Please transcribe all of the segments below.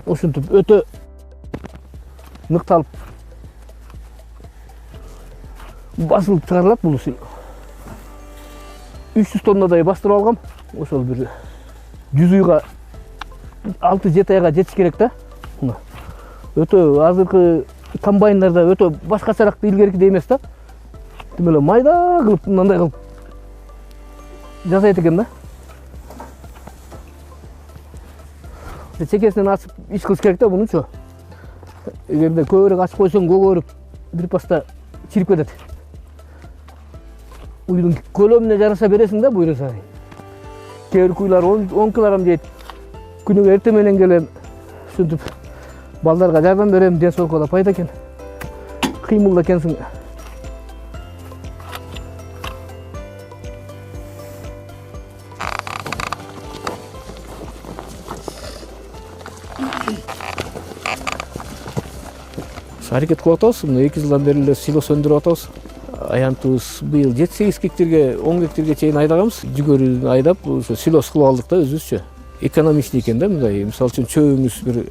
ушинтип өтө ныкталып басылып чыгарылат. Бул 300 тоннадай бастырып алгам. Ошол бир 100 үйгө 6-7 айга жетиш керек да. Өтө азыркы комбайндарда өтө башкачараак илгерки эмес да. Тим эле майда кылып мындай кылып жасайт экен да. Чекесинен ачып иш кылыш керек да бунучу. Эгерде көбүрөөк ачып койсоң көгөрүп бир паста чирип кетет. Уйдун көлөмүнө жараша бересиң да буйруса. Кээ бир куйлар 10 килограмм жейт. Күнүгө эртең менен келем. Ушинтип балдарга жардам берем, ден соолукка да пайда экен. Кыймылда экенсиң. Аракет кылып атабыз. 2 жылдан бери эле силос өндүрүп атабыз. Аянтыбыз быйыл 7-8 гектарга, 10 гектарга чейин айдаганбыз. Жүгөрү айдап, ошо силос кылып алдык да өзүбүзчө. Экономичный экен да мындай. Мисалы үчүн чөбүңүз бир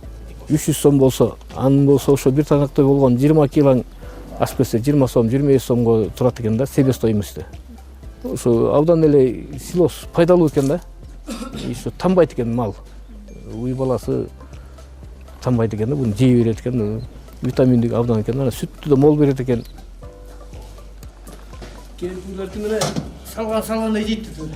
300 сом болсо, анын болсо ошо бир танактай болгон 20 килоң ашып кетсе 20 сом, 25 сомго турат экен да себестоимости. Ошо абдан эле силос пайдалуу экен да. Ошо танбайт экен мал. Уй баласы танбайт экен да, буну жей берет экен. Витаминдик абдан экен. Ана сүттү да мол берет экен. Келгүлөр тимеле салгандай жейт деп.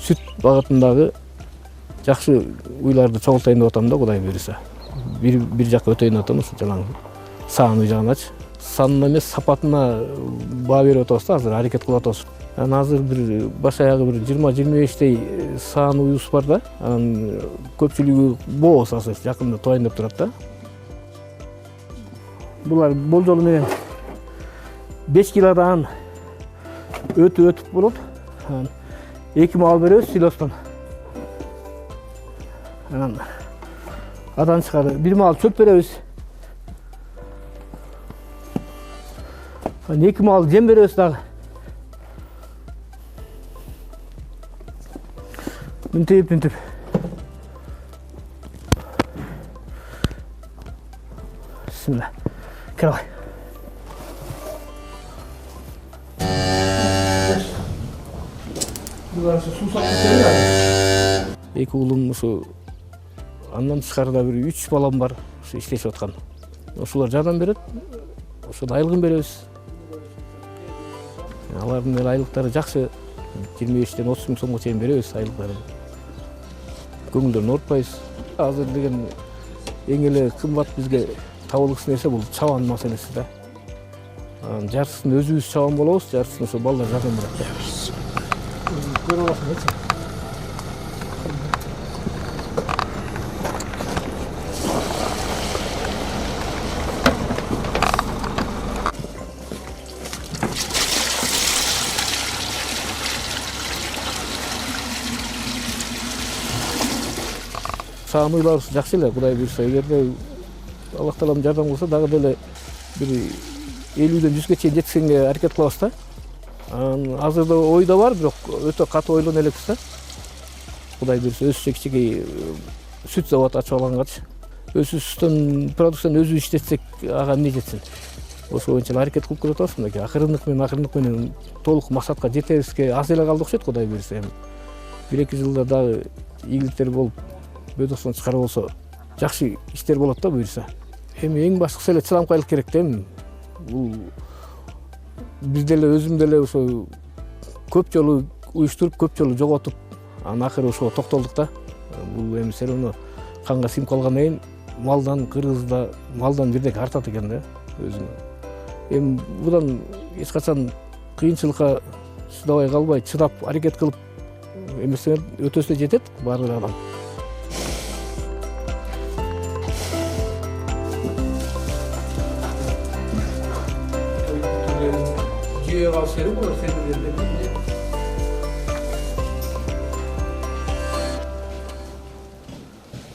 Süt багытындагы жакшы уйларды чогултайын деп атам да, Кудай буйруса. Bir жакка өтөйүн деп атам, ошо жалаң саан уй жагыначы. Санына эмес, сапатына баа берип атабыз да, азыр аракет кылып атабыз. Анан азыр бир баш аягы бир 20-25 саан уйубуз бар да. Анан көпчүлүгү боос азыр жакында туайын деп турат да. Булар болжол менен 5 килодан өтүп болот. Анан 2 мал беребиз силостон. Анан адан чыгары 1 мал чөп беребиз. Анан 2 мал жем беребиз дагы. Мынтип. Bismillah. Кирабай. Булар суу сатып эки уулум ушу андан тышкарыда бир 3 балам бар, ушу иштешип аткан. Ошолор жардам берет. Ошол айлыгын беребиз. Алардын эле айлыктары жакшы. 25-тен 30 миң сомго чейин беребиз айлыктарын. Көңүлдөрүн оорутпайбыз. Азыр деген эң эле кымбат бизге табылгыс нерсе бул чабан маселеси да. Жартысын өзүбүз чабан болобуз, жартысын ошо балдар жардам берет. Көрүп аласың. Саан уйларыбыз жакшы эле, Кудай буйруса, эгерде Аллах Таалам жардам кылса, дагы деле бир 50-ден 100ге чейин жеткизгенге аракет кылабыз да. Азырда ойдо бар, бирок өтө катуу ойлоно элекпиз да. Кудай буйруса, өзүбүзчө кичинекей сүт завод ачып алгангачы. Өзүбүздүн продукцияны өзүбүз иштетсек, ага эмне жетсин. Ошо боюнча аракет кылып келип атабыз. Мынакей акырындык менен толук максатка жетерибизге аз эле калды окшойт, Кудай буйруса. 1-2 жылда дагы ийгиликтер болуп, бөдөксөн чыгарып болсо, жакшы иштер болот да буйруса. Эми эң башкысы эле чыдамкайлык керек да. Бул биз деле өзүм деле ошо көп жолу уюштуруп, көп жолу жоготуп, анан акыры ошого токтолдук да. Бул эми все равно канга сиңип калгандан кийин малдан, кыргызда малдан бирдеке артат экен да өзүнө. Эми будан эч качан кыйынчылыкка чыдабай калбай, чыдап аракет кылып эмесе өтөсүнө жетет баары бир адам. Жүйе калыш керек,